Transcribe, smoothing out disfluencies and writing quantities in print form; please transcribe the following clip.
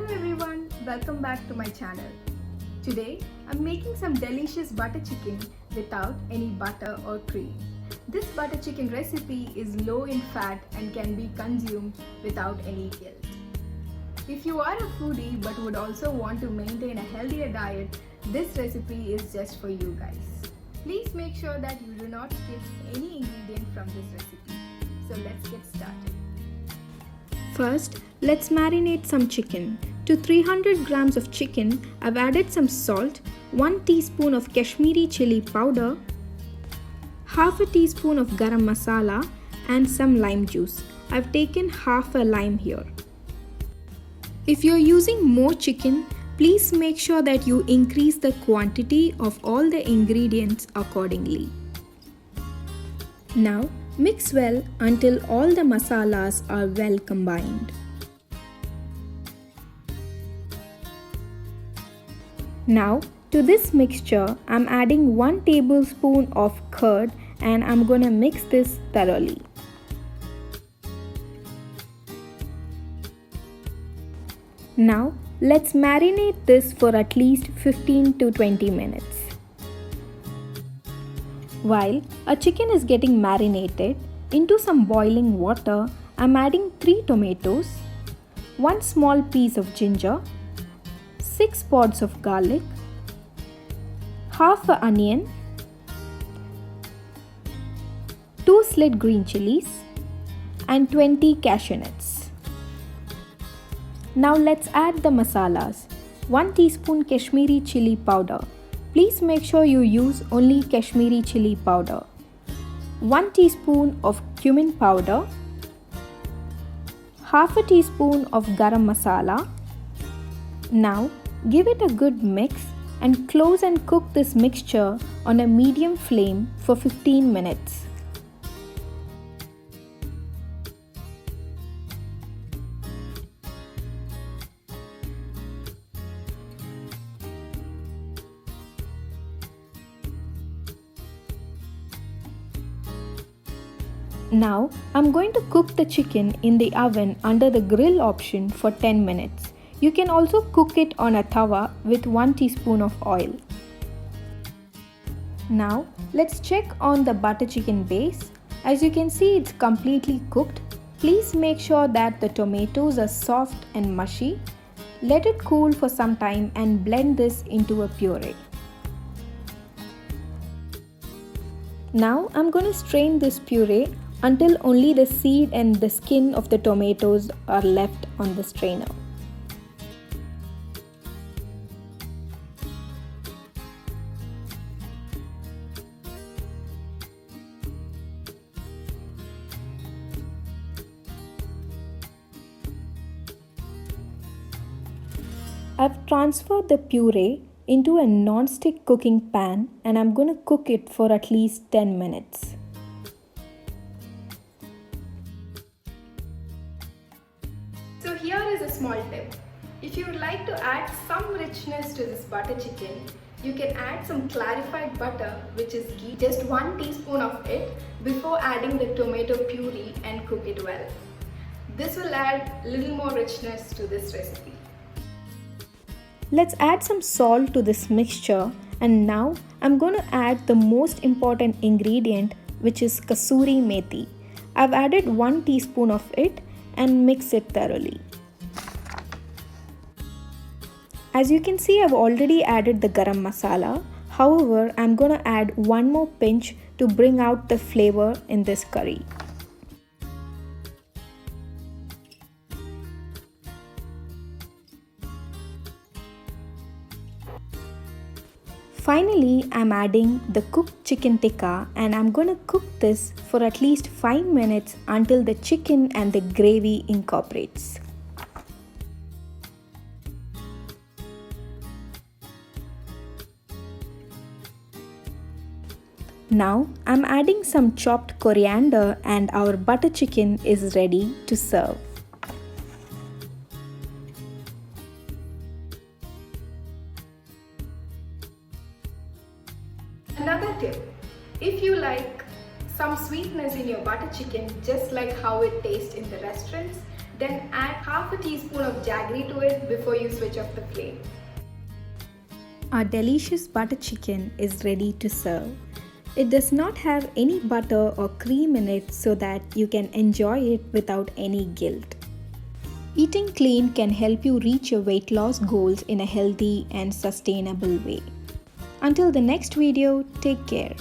Hello everyone, welcome back to my channel. Today I'm making some delicious butter chicken without any butter or cream. This butter chicken recipe is low in fat and can be consumed without any guilt. If you are a foodie but would also want to maintain a healthier diet, this recipe is just for you guys. Please make sure that you do not skip any ingredient from this recipe. So let's get started. First, let's marinate some chicken. To 300 grams of chicken, I've added some salt, 1 teaspoon of Kashmiri chili powder, half a teaspoon of garam masala and some lime juice. I've taken half a lime here. If you're using more chicken, please make sure that you increase the quantity of all the ingredients accordingly. Now, mix well until all the masalas are well combined. Now, to this mixture, I'm adding 1 tablespoon of curd and I'm gonna mix this thoroughly. Now, let's marinate this for at least 15 to 20 minutes. While a chicken is getting marinated, into some boiling water, I'm adding 3 tomatoes, 1 small piece of ginger, 6 pods of garlic, half an onion, 2 slit green chilies, and 20 cashew nuts. Now let's add the masalas. 1 teaspoon Kashmiri chili powder. Please make sure you use only Kashmiri chili powder. 1 teaspoon of cumin powder, half a teaspoon of garam masala. Now give it a good mix and close and cook this mixture on a medium flame for 15 minutes. Now, I'm going to cook the chicken in the oven under the grill option for 10 minutes. You can also cook it on a tawa with 1 teaspoon of oil. Now, let's check on the butter chicken base. As you can see, it's completely cooked. Please make sure that the tomatoes are soft and mushy. Let it cool for some time and blend this into a puree. Now, I'm going to strain this puree until only the seed and the skin of the tomatoes are left on the strainer. I've transferred the puree into a non-stick cooking pan and I'm going to cook it for at least 10 minutes. So here is a small tip. If you would like to add some richness to this butter chicken, you can add some clarified butter, which is ghee, just 1 teaspoon of it before adding the tomato puree and cook it well. This will add a little more richness to this recipe. Let's add some salt to this mixture and now I'm going to add the most important ingredient, which is kasuri methi. I've added 1 teaspoon of it and mix it thoroughly. As you can see, I've already added the garam masala. However, I'm going to add 1 more pinch to bring out the flavor in this curry. Finally, I'm adding the cooked chicken tikka and I'm going to cook this for at least 5 minutes until the chicken and the gravy incorporates. Now, I'm adding some chopped coriander and our butter chicken is ready to serve. Another tip, if you like some sweetness in your butter chicken just like how it tastes in the restaurants, Then add half a teaspoon of jaggery to it before you switch off the flame. Our delicious butter chicken is ready to serve. It does not have any butter or cream in it so that you can enjoy it without any guilt. Eating clean can help you reach your weight loss goals in a healthy and sustainable way. Until the next video, take care.